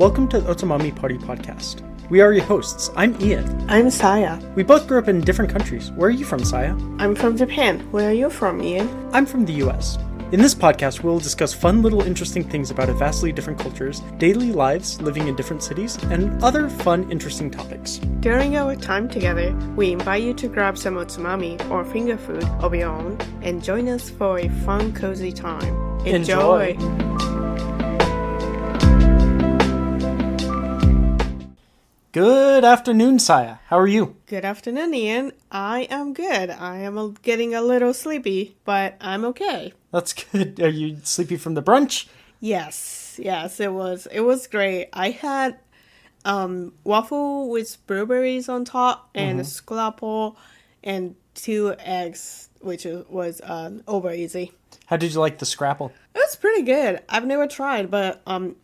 Welcome to the Otsumami Party Podcast. We are your hosts. I'm Ian. I'm Saya. We both grew up in different countries. Where are you from, Saya? I'm from Japan. Where are you from, Ian? I'm from the US. In this podcast, we'll discuss fun little interesting things about vastly different cultures, daily lives living in different cities, and other fun, interesting topics. During our time together, we invite you to grab some otsumami or finger food of your own and join us for a fun, cozy time. Enjoy! Good afternoon, Saya. How are you? Good afternoon, Ian. I am good. I am getting a little sleepy, but I'm okay. That's good. Are you sleepy from the brunch? Yes, it was great. I had waffle with blueberries on top and scalapple and 2 eggs, which was over easy. How did you like the scrapple? It was pretty good. I've never tried, but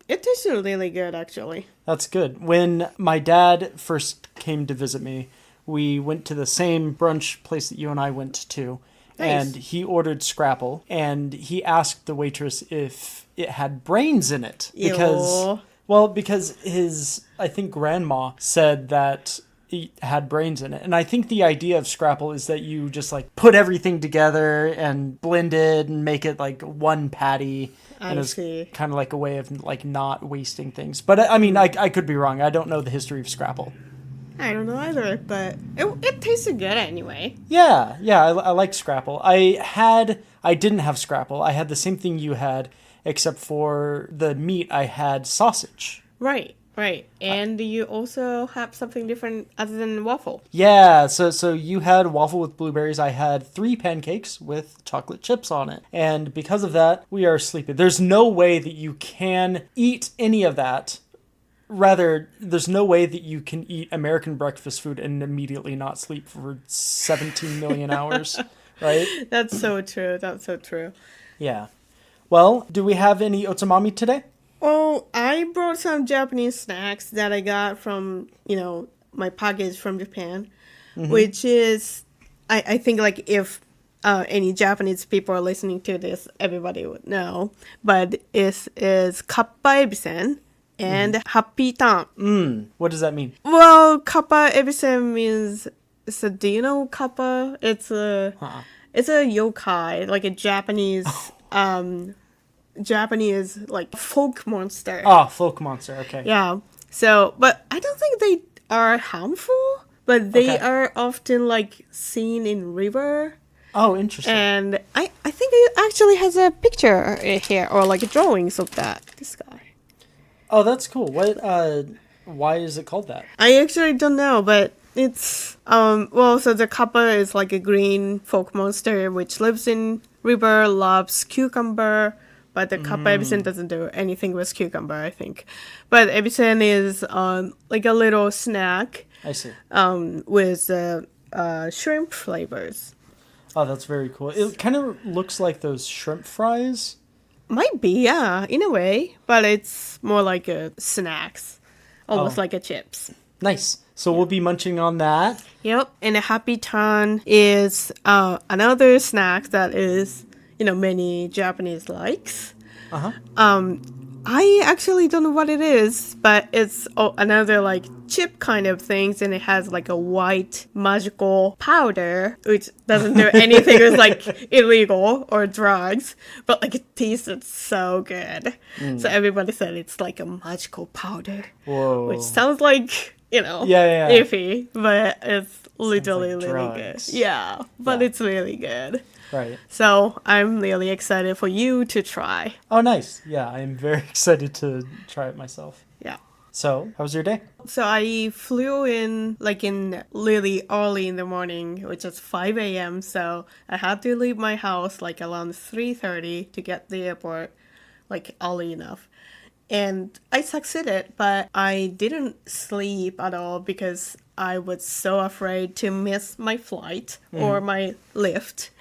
it tasted really good, actually. That's good. When my dad first came to visit me, we went to the same brunch place that you and I went to. Nice. And he ordered scrapple, and he asked the waitress if it had brains in it. Because his, I think, grandma said that it had brains in it. And I think the idea of scrapple is that you just like put everything together and blend it and make it like one patty. I see. Kind of like a way of like not wasting things. But I mean, I could be wrong. I don't know the history of scrapple. I don't know either, but it tasted good anyway. Yeah, I like scrapple. I didn't have scrapple. I had the same thing you had, except for the meat I had sausage. Right. And you also have something different other than waffle. Yeah, so you had waffle with blueberries. I had 3 pancakes with chocolate chips on it. And because of that, we are sleepy. There's no way that you can eat any of that. Rather, there's no way that you can eat American breakfast food and immediately not sleep for 17 million hours, right? That's so true. Yeah. Well, do we have any otsumami today? Well, I brought some Japanese snacks that I got from, my package from Japan, which is, I think, like, if any Japanese people are listening to this, everybody would know, but it is kappa ebisen and happy tan. What does that mean? Well, kappa ebisen means, so do you know kappa? It's a yokai, like a Japanese like folk monster. Oh, folk monster. Okay. Yeah. So, but I don't think they are harmful, but they are often like seen in river. Oh, interesting. And I think it actually has a picture here or like drawings of this guy. Oh, that's cool. What? Why is it called that? I actually don't know, but it's so the kappa is like a green folk monster which lives in river, loves cucumber. But the kappa ebisen doesn't do anything with cucumber, I think. But ebisen is like a little snack. I see. With shrimp flavors. Oh, that's very cool. It kind of looks like those shrimp fries. Might be, yeah, in a way. But it's more like a snacks. Almost like a chips. Nice. So we'll be munching on that. Yep. And a happy tan is another snack that is... many Japanese likes. I actually don't know what it is, but it's another like chip kind of things, and it has like a white magical powder, which doesn't do anything with like illegal or drugs, but like it tasted so good. So everybody said it's like a magical powder. Whoa. Which sounds like, iffy, but it's literally like really good. Yeah, but it's really good. Right. So I'm really excited for you to try. Oh, nice. Yeah, I'm very excited to try it myself. Yeah. So, how was your day? So I flew in really early in the morning, which is 5 a.m. So I had to leave my house like around 3:30 to get to the airport like early enough. And I succeeded, but I didn't sleep at all because I was so afraid to miss my flight or my lift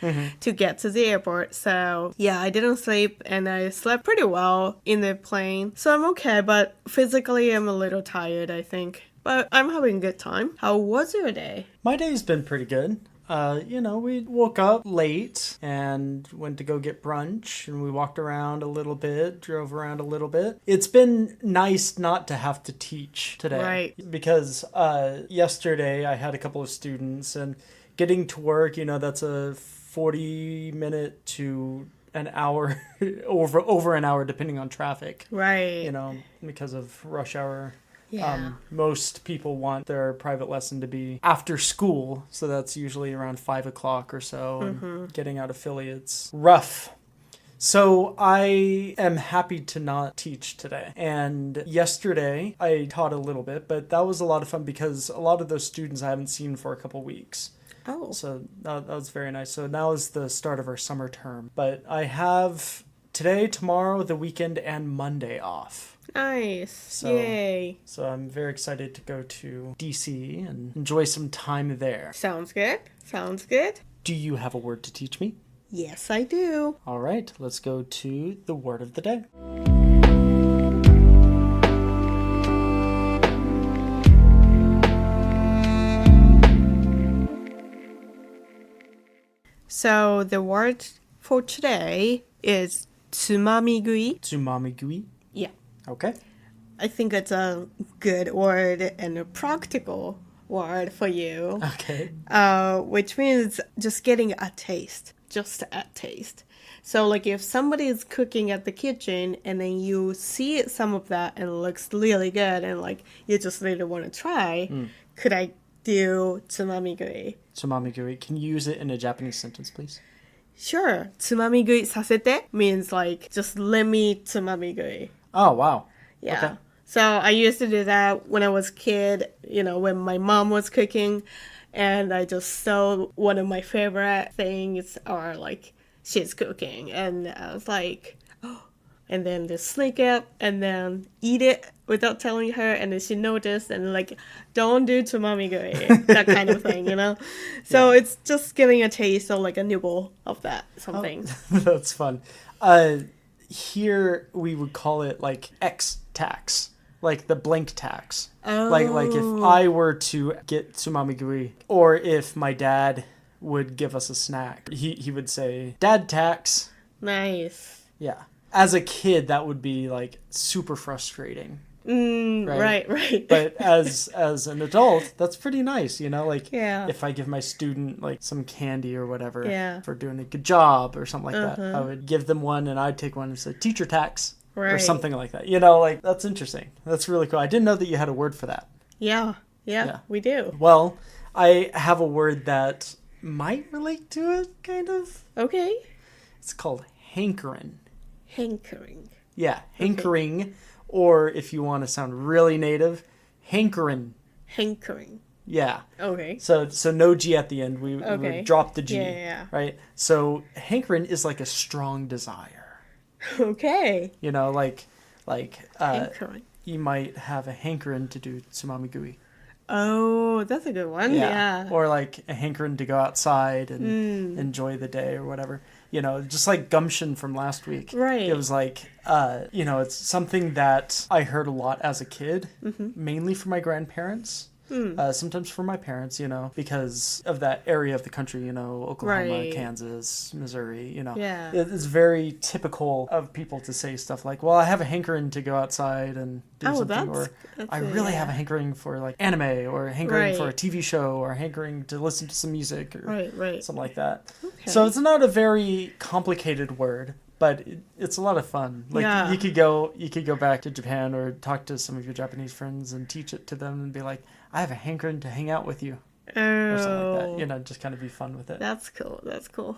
to get to the airport. So, yeah, I didn't sleep and I slept pretty well in the plane. So I'm okay, but physically I'm a little tired, I think. But I'm having a good time. How was your day? My day's been pretty good. We woke up late and went to go get brunch, and we walked around a little bit, drove around a little bit. It's been nice not to have to teach today. Right. Because yesterday I had a couple of students, and getting to work, that's a 40-minute to an hour, over an hour, depending on traffic. Right. Because of rush hour. Yeah. Most people want their private lesson to be after school, so that's usually around 5 o'clock or so. And getting out of Philly, it's rough. So I am happy to not teach today. And yesterday I taught a little bit, but that was a lot of fun because a lot of those students I haven't seen for a couple weeks. Oh. So that was very nice. So now is the start of our summer term. But I have today, tomorrow, the weekend, and Monday off. Nice. Yay. So I'm very excited to go to DC and enjoy some time there. Sounds good. Sounds good. Do you have a word to teach me? Yes, I do. All right, let's go to the word of the day. So the word for today is tsumamigui. Tsumamigui? Yeah. Okay. I think it's a good word and a practical word for you. Okay. Which means just getting a taste. Just a taste. So like if somebody is cooking at the kitchen and then you see some of that and it looks really good and like you just really want to try, could I do tsumamigui? Tsumamigui. Can you use it in a Japanese sentence, please? Sure. Tsumamigui sasete means like just let me tsumamigui. Oh, wow. Yeah. Okay. So I used to do that when I was a kid, when my mom was cooking. And I just saw one of my favorite things are like she's cooking. And I was like, oh. And then just sneak up and then eat it without telling her. And then she noticed and like, don't do tsumamigui, that kind of thing, So it's just getting a taste or like a nibble of that, something. Oh, that's fun. Here we would call it like X-tax. Like the blank tax. Oh. Like if I were to get tsumamigui, or if my dad would give us a snack, he would say, "Dad tax." Nice. Yeah. As a kid, that would be like super frustrating. Right. But as an adult, that's pretty nice, Like Yeah. if I give my student like some candy or whatever for doing a good job or something like that, I would give them one and I'd take one and say, "Teacher tax." Right. Or something like that. Like, that's interesting. That's really cool. I didn't know that you had a word for that. Yeah, we do. Well, I have a word that might relate to it, kind of. Okay. It's called hankering. Hankering. Yeah, hankering. Okay. Or if you want to sound really native, hankering. Hankering. Yeah. Okay. So no G at the end. We would drop the G. Yeah. Right? So hankering is like a strong desire. Okay. Hankering. You might have a hankering to do tsumamigui. Oh, that's a good one. Yeah. Or like a hankering to go outside and enjoy the day or whatever. Just like gumption from last week. Right. It was like, it's something that I heard a lot as a kid, mainly from my grandparents. Sometimes for my parents, because of that area of the country, Oklahoma, Kansas, Missouri, Yeah. It's very typical of people to say stuff like, well, I have a hankering to go outside and do something, or I really have a hankering for like anime, or a hankering for a TV show, or a hankering to listen to some music, or something like that. Okay. So it's not a very complicated word, but it's a lot of fun. Like you could go back to Japan or talk to some of your Japanese friends and teach it to them and be like, I have a hankering to hang out with you. Or something like that. Just kind of be fun with it. That's cool.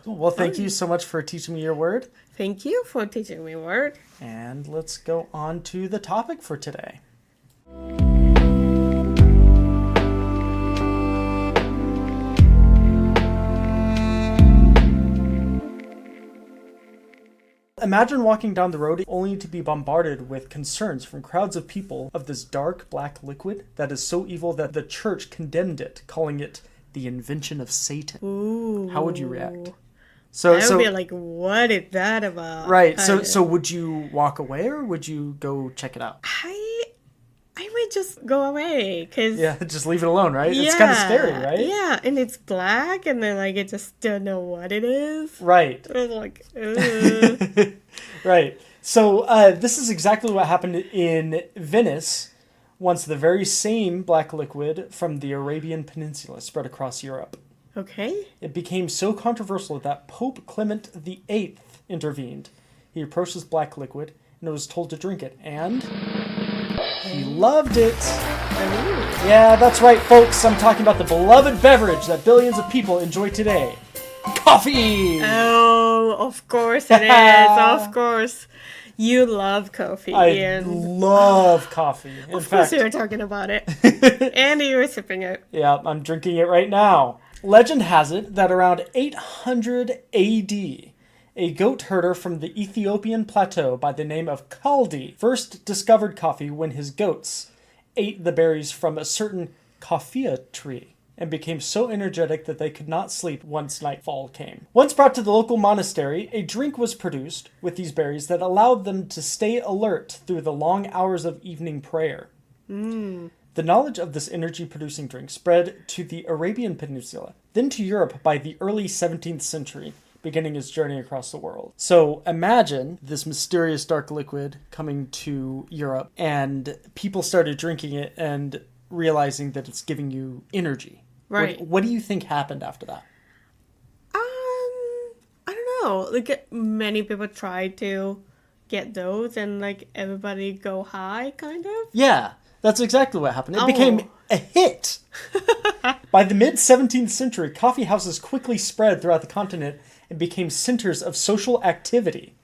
Well, thank you so much for teaching me your word. Thank you for teaching me a word. And let's go on to the topic for today. Imagine walking down the road only to be bombarded with concerns from crowds of people of this dark black liquid that is so evil that the church condemned it, calling it the invention of Satan. Ooh. How would you react? I would be like, what is that about? Right. So would you walk away or would you go check it out? I it just go away? Cause Yeah, just leave it alone, right? It's kind of scary, right? Yeah, and it's black, and then like I just don't know what it is. Right. I was like, ugh. Right. So this is exactly what happened in Venice once the very same black liquid from the Arabian Peninsula spread across Europe. Okay. It became so controversial that Pope Clement VIII intervened. He approached this black liquid and was told to drink it, and he loved it. Yeah, that's right, folks. I'm talking about the beloved beverage that billions of people enjoy today. Coffee! Oh, of course it is. Of course. You love coffee, I Ian. love coffee. In Of course fact, you were talking about it. And you were sipping it. yeah, I'm drinking it right now. Legend has it that around 800 AD, a goat herder from the Ethiopian plateau by the name of Kaldi first discovered coffee when his goats ate the berries from a certain coffea tree and became so energetic that they could not sleep once nightfall came. Once brought to the local monastery, a drink was produced with these berries that allowed them to stay alert through the long hours of evening prayer. The knowledge of this energy-producing drink spread to the Arabian Peninsula, then to Europe by the early 17th century, beginning its journey across the world. So imagine this mysterious dark liquid coming to Europe, and people started drinking it and realizing that it's giving you energy. Right. What do you think happened after that? I don't know. Like, many people try to get those and, like, everybody go high, kind of. Yeah, that's exactly what happened. It became a hit. By the mid-17th century, coffee houses quickly spread throughout the continent and became centers of social activity.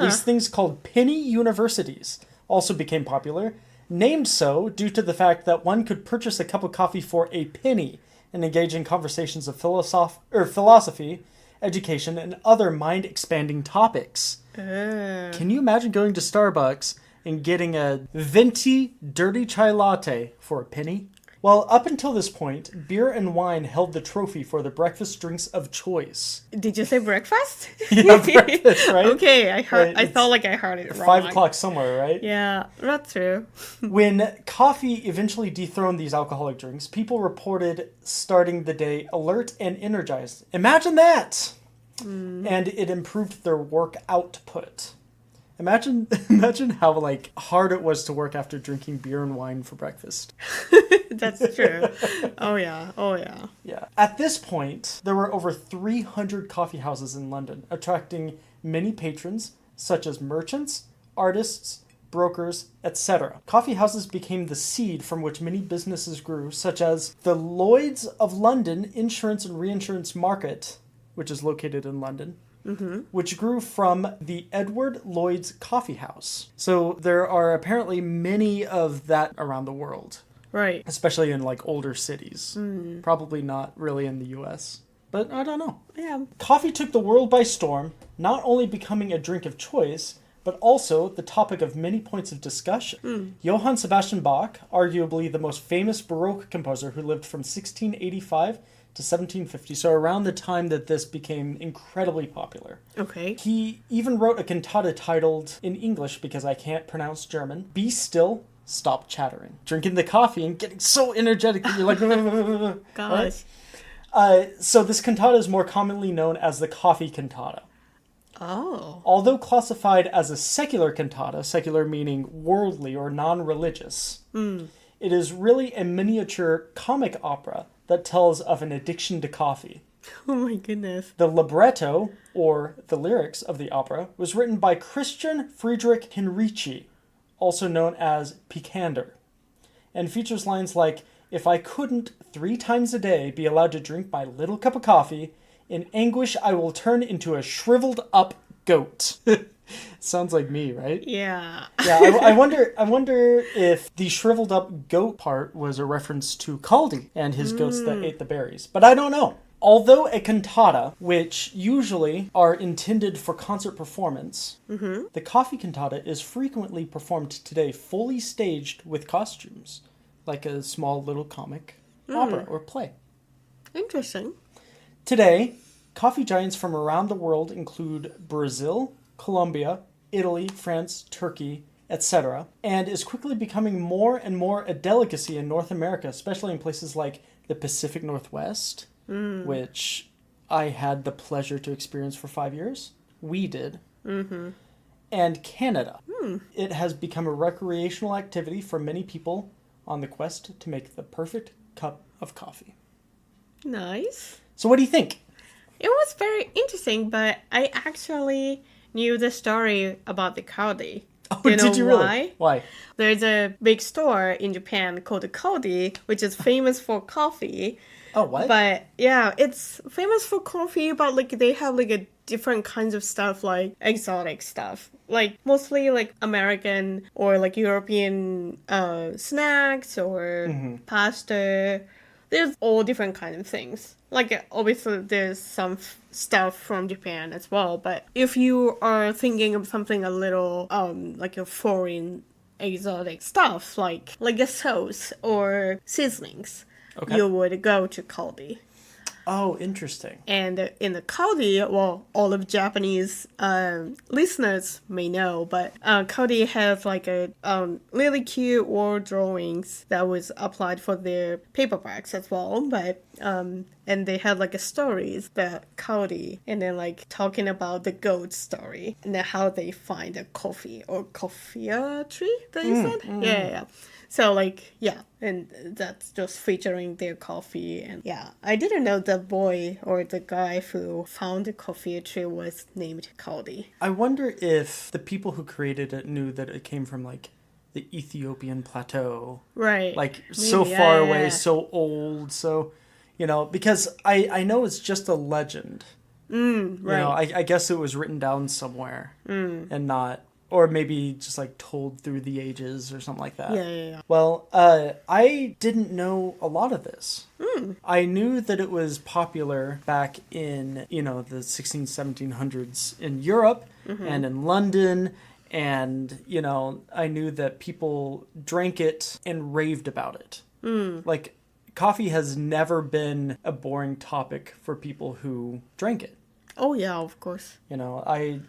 These things called penny universities also became popular, named so due to the fact that one could purchase a cup of coffee for a penny and engage in conversations of philosophy, education, and other mind-expanding topics. Can you imagine going to Starbucks and getting a venti dirty chai latte for a penny? Well, up until this point, beer and wine held the trophy for the breakfast drinks of choice. Did you say breakfast? Yeah, breakfast, right? Okay, I heard. Right, I felt like I heard it wrong. 5 o'clock somewhere, right? Yeah, that's true. When coffee eventually dethroned these alcoholic drinks, people reported starting the day alert and energized. Imagine that! And it improved their work output. Imagine how like hard it was to work after drinking beer and wine for breakfast. That's true. Oh yeah. Yeah. At this point, there were over 300 coffee houses in London, attracting many patrons, such as merchants, artists, brokers, etc. Coffee houses became the seed from which many businesses grew, such as the Lloyd's of London Insurance and Reinsurance Market, which is located in London, which grew from the Edward Lloyd's Coffee House. So there are apparently many of that around the world. Right. Especially in like older cities. Probably not really in the US. But I don't know. Yeah. Coffee took the world by storm, not only becoming a drink of choice, but also the topic of many points of discussion. Johann Sebastian Bach, arguably the most famous Baroque composer who lived from 1685 to 1750, so around the time that this became incredibly popular. Okay. He even wrote a cantata titled, in English because I can't pronounce German, Be Still, Stop Chattering. Drinking the coffee and getting so energetic that you're like... Gosh. So this cantata is more commonly known as the coffee cantata. Oh. Although classified as a secular cantata, secular meaning worldly or non-religious, it is really a miniature comic opera that tells of an addiction to coffee. Oh my goodness. The libretto, or the lyrics of the opera, was written by Christian Friedrich Henrici, also known as Picander, and features lines like, "If I couldn't 3 times a day be allowed to drink my little cup of coffee, in anguish I will turn into a shriveled up goat." Sounds like me, right? Yeah. Yeah, I wonder if the shriveled up goat part was a reference to Kaldi and his goats that ate the berries. But I don't know. Although a cantata, which usually are intended for concert performance, the coffee cantata is frequently performed today fully staged with costumes, like a small little comic opera or play. Interesting. Today, coffee giants from around the world include Brazil, Colombia, Italy, France, Turkey, etc., and is quickly becoming more and more a delicacy in North America, especially in places like the Pacific Northwest, which I had the pleasure to experience for 5 years. We did. Mm-hmm. And Canada. It has become a recreational activity for many people on the quest to make the perfect cup of coffee. Nice. So what do you think? It was very interesting, but I actually knew the story about the Kaldi. Oh, Do you know did you why? really? Why? There's a big store in Japan called the Kaldi, which is famous for coffee. Oh, what? But yeah, it's famous for coffee, but like they have like a different kinds of stuff, like exotic stuff, like mostly like American or like European snacks or pasta. There's all different kinds of things. Like obviously there's some stuff from Japan as well, but if you are thinking of something a little like a foreign exotic stuff, like a sauce or seasonings, Okay. you would go to Kaldi. Oh, interesting. And in the Kaldi, well, all of Japanese listeners may know, but Kaldi has like a really cute wall drawings that was applied for their paperbacks as well. But and they had like a stories that Kaldi, and then like talking about the goat story and then how they find a coffee or coffea tree that you said. Yeah. So, like, yeah, and that's just featuring their coffee. And yeah, I didn't know the boy or the guy who found the coffee tree was named Kaldi. I wonder if the people who created it knew that it came from, like, the Ethiopian plateau. Right. Like, Maybe, so far away, yeah. so old, so, you know, because I know it's just a legend. Right. You know, I guess it was written down somewhere and not... Or maybe just like told through the ages or something like that. Yeah. Well, I didn't know a lot of this. I knew that it was popular back in, you know, the 1700s in Europe and in London. And, you know, I knew that people drank it and raved about it. Like, coffee has never been a boring topic for people who drank it. Oh, yeah, of course. You know, I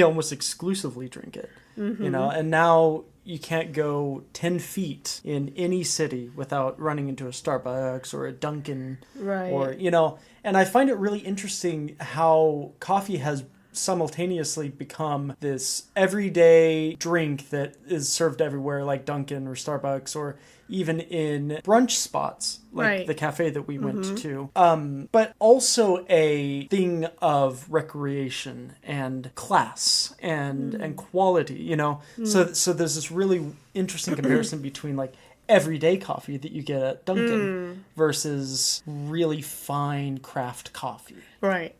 almost exclusively drink it, you know, and now you can't go 10 feet in any city without running into a Starbucks or a Dunkin'. Right. Or, you know, and I find it really interesting how coffee has simultaneously become this everyday drink that is served everywhere, like Dunkin' or Starbucks, or even in brunch spots like the cafe that we went to, but also a thing of recreation and class and quality, you know. So there's this really interesting comparison between like everyday coffee that you get at Dunkin' versus really fine craft coffee. Right.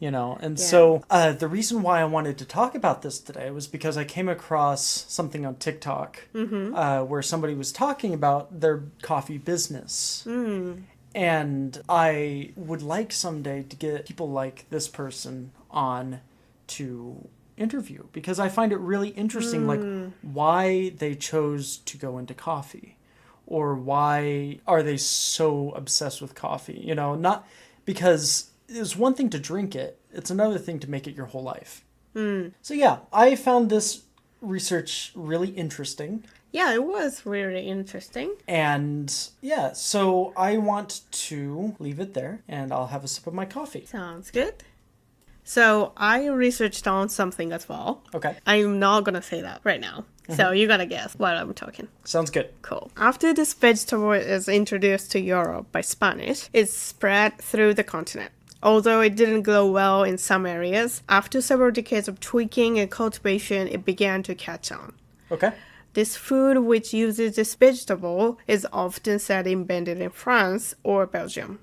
You know, and so the reason why I wanted to talk about this today was because I came across something on TikTok where somebody was talking about their coffee business. And I would like someday to get people like this person on to interview, because I find it really interesting, like why they chose to go into coffee. Or why are they so obsessed with coffee? You know, not because it's one thing to drink it. It's another thing to make it your whole life. So yeah, I found this research really interesting. Yeah, it was really interesting. And yeah, so I want to leave it there and I'll have a sip of my coffee. Sounds good. So I researched on something as well. Okay. I'm not going to say that right now. So you got to guess what I'm talking. Sounds good. Cool. After this vegetable is introduced to Europe by Spanish, it spread through the continent. Although it didn't grow well in some areas, after several decades of tweaking and cultivation, it began to catch on. Okay. This food, which uses this vegetable, is often said invented in France or Belgium,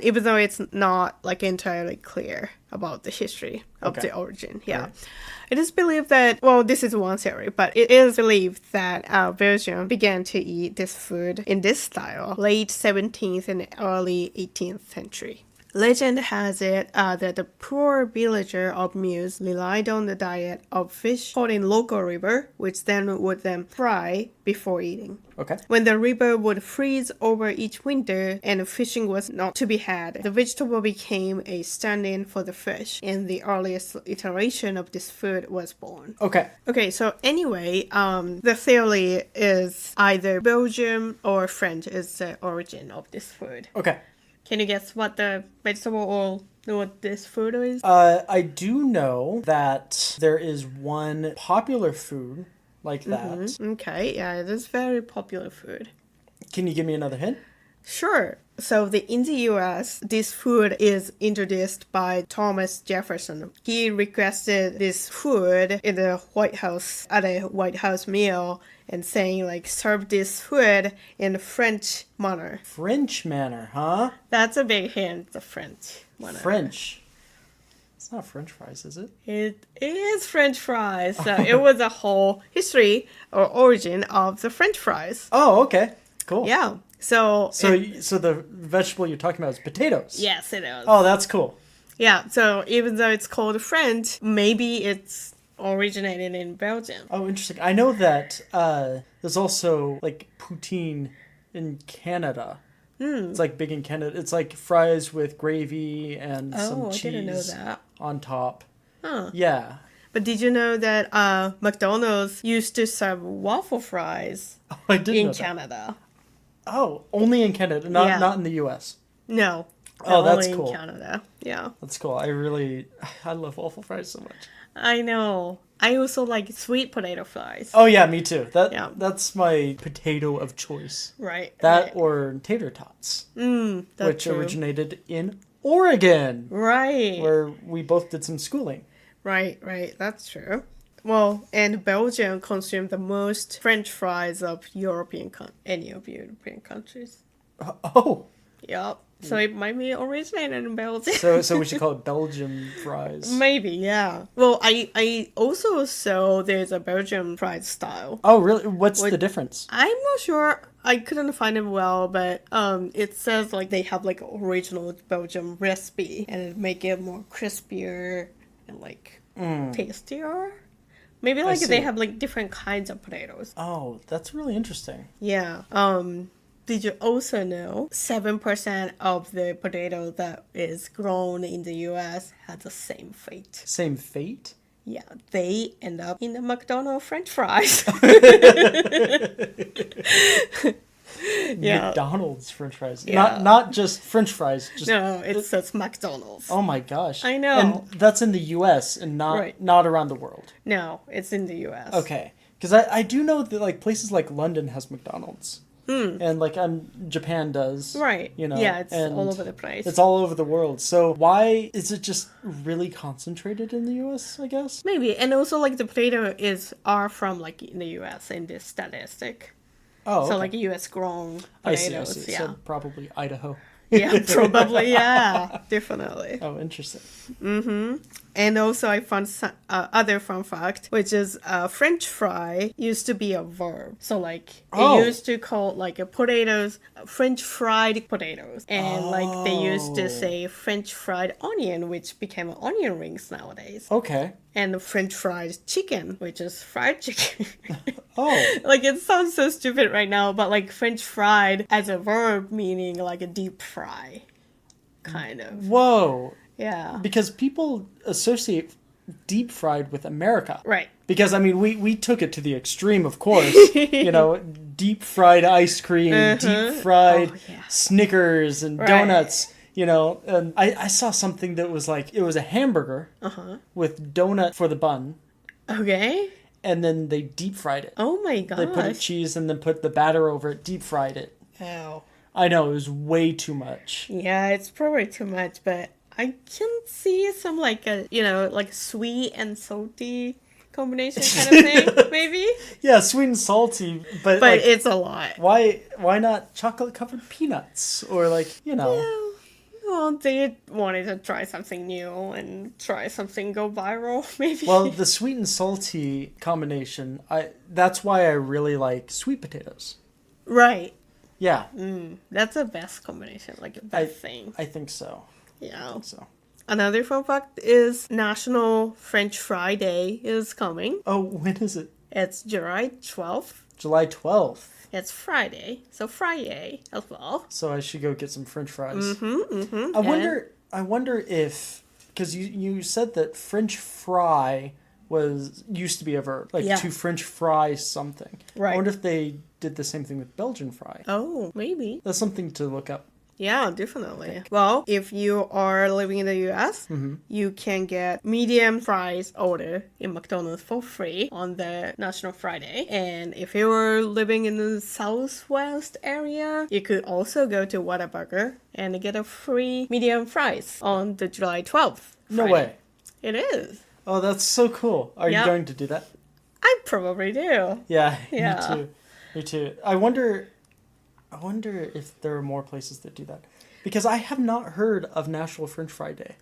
even though it's not like entirely clear about the history of the origin. Yeah. Right. It is believed that, well, this is one theory, but it is believed that Belgium began to eat this food in this style late 17th and early 18th century. Legend has it that the poor villager of Muse relied on the diet of fish caught in local river, which then would fry before eating. Okay. When the river would freeze over each winter and fishing was not to be had, the vegetable became a stand-in for the fish, and the earliest iteration of this food was born. Okay. Okay, so anyway, the theory is either Belgium or French is the origin of this food. Okay. Can you guess what the vegetable or what this food is? I do know that there is one popular food like that. Mm-hmm. Okay, yeah, it is very popular food. Can you give me another hint? Sure. So in the U.S., this food is introduced by Thomas Jefferson. He requested this food in the White House at a White House meal and saying like, serve this food in French manner. French manner, huh? That's a big hint, the French manner. French. It's not French fries, is it? It is French fries. So it was a whole history or origin of the French fries. Oh, okay. Cool. Yeah. So the vegetable you're talking about is potatoes. Yes, it is. Oh, that's cool. Yeah, so even though it's called French, maybe it's originated in Belgium. Oh, interesting. I know that there's also like poutine in Canada. It's like big in Canada. It's like fries with gravy and some cheese I didn't know that. on top. Huh. Yeah. But did you know that McDonald's used to serve waffle fries Oh, I didn't know in that. Canada? Oh, only in Canada, not in the U.S. No. Oh, that's only cool. in Canada. Yeah. That's cool. I love waffle fries so much. I know. I also like sweet potato fries. Oh yeah, me too. Yeah. That's my potato of choice. Right. That right. or tater tots, That's which true. originated in Oregon, Right. where we both did some schooling. Right. That's true. Well, and Belgium consumed the most French fries of any of European countries. Oh, Yep. So it might be originated in Belgium. so we should call it Belgian fries. Maybe, yeah. Well, I also saw there's a Belgian fried style. Oh, really? What's the difference? I'm not sure. I couldn't find it well, but it says like they have like original Belgian recipe and it make it more crispier and like tastier. Maybe like they have like different kinds of potatoes. Oh, that's really interesting. Yeah. Did you also know 7% of the potato that is grown in the US has the same fate? Same fate? Yeah, they end up in the McDonald's French fries. Yeah. McDonald's French fries. Yeah. Not just French fries. Just, No, it says McDonald's. oh my gosh. I know. And that's in the US and not around the world. No, it's in the US. Okay. Because I do know that like places like London has McDonald's. And like Japan does. Right. You know. Yeah, it's and all over the place. It's all over the world. So why is it just really concentrated in the US, I guess? Maybe. And also like the potato are from like in the US in this statistic. Oh, So okay. like US grown I potatoes. see. Yeah. So probably Idaho. Yeah, probably. Yeah, definitely. Oh, interesting. And also I found some, other fun fact, which is French fry used to be a verb. So like they used to call like a potatoes, French fried potatoes. And like they used to say French fried onion, which became onion rings nowadays. Okay. And French fried chicken, which is fried chicken. Oh. Like it sounds so stupid right now, but like French fried as a verb meaning like a deep fry. Kind of. Whoa. Yeah. Because people associate deep fried with America. Right. Because, I mean, we took it to the extreme, of course. You know, deep fried ice cream, deep fried Snickers and donuts, you know. And I saw something that was like, it was a hamburger with donut for the bun. Okay. And then they deep fried it. Oh my gosh. They put it cheese and then put the batter over it, deep fried it. Ow. I know, it was way too much. Yeah, it's probably too much, but I can see some like a, like sweet and salty combination kind of thing, maybe? Yeah, sweet and salty, but like, it's a lot. Why not chocolate covered peanuts? Or like, you know. Yeah. Well, they wanted to try something new and try something go viral, maybe. Well, the sweet and salty combination, that's why I really like sweet potatoes. Right. Yeah. That's the best combination, like the best thing. I think so. Yeah. So. Another fun fact is National French Fry Day is coming. Oh, when is it? It's July 12th. July 12th. It's Friday, so Friday as well. So I should go get some French fries. Mm-hmm. I wonder if, because you said that French fry used to be a verb, like to French fry something. Right. I wonder if they did the same thing with Belgian fry. Oh, maybe. That's something to look up. Yeah, definitely. Okay. Well, if you are living in the US, you can get medium fries order in McDonald's for free on the National Friday. And if you were living in the Southwest area, you could also go to Whataburger and get a free medium fries on the July 12th. No way. It is. Oh, that's so cool. Are you going to do that? I probably do. Yeah, Yeah. Me too. I wonder if there are more places that do that. Because I have not heard of National French Fry Day.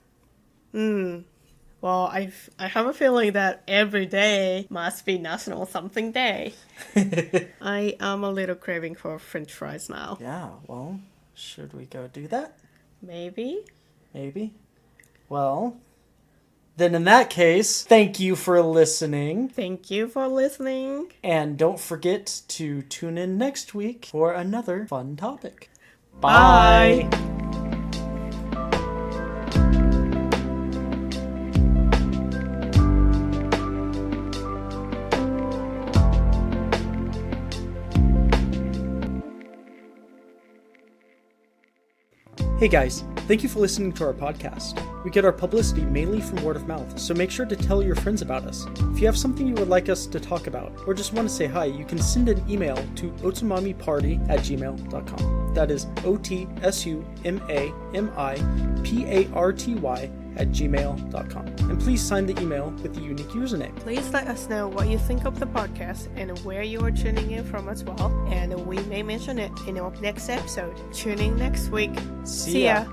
Well, I have a feeling that every day must be National Something Day. I am a little craving for French fries now. Yeah, well, should we go do that? Maybe. Well, then in that case, thank you for listening. Thank you for listening. And don't forget to tune in next week for another fun topic. Bye. Hey guys, thank you for listening to our podcast. We get our publicity mainly from word of mouth, so make sure to tell your friends about us. If you have something you would like us to talk about, or just want to say hi, you can send an email to otsumamiparty@gmail.com. That is otsumamiparty@gmail.com. And please sign the email with a unique username. Please let us know what you think of the podcast and where you are tuning in from as well. And we may mention it in our next episode. Tune in next week. See ya.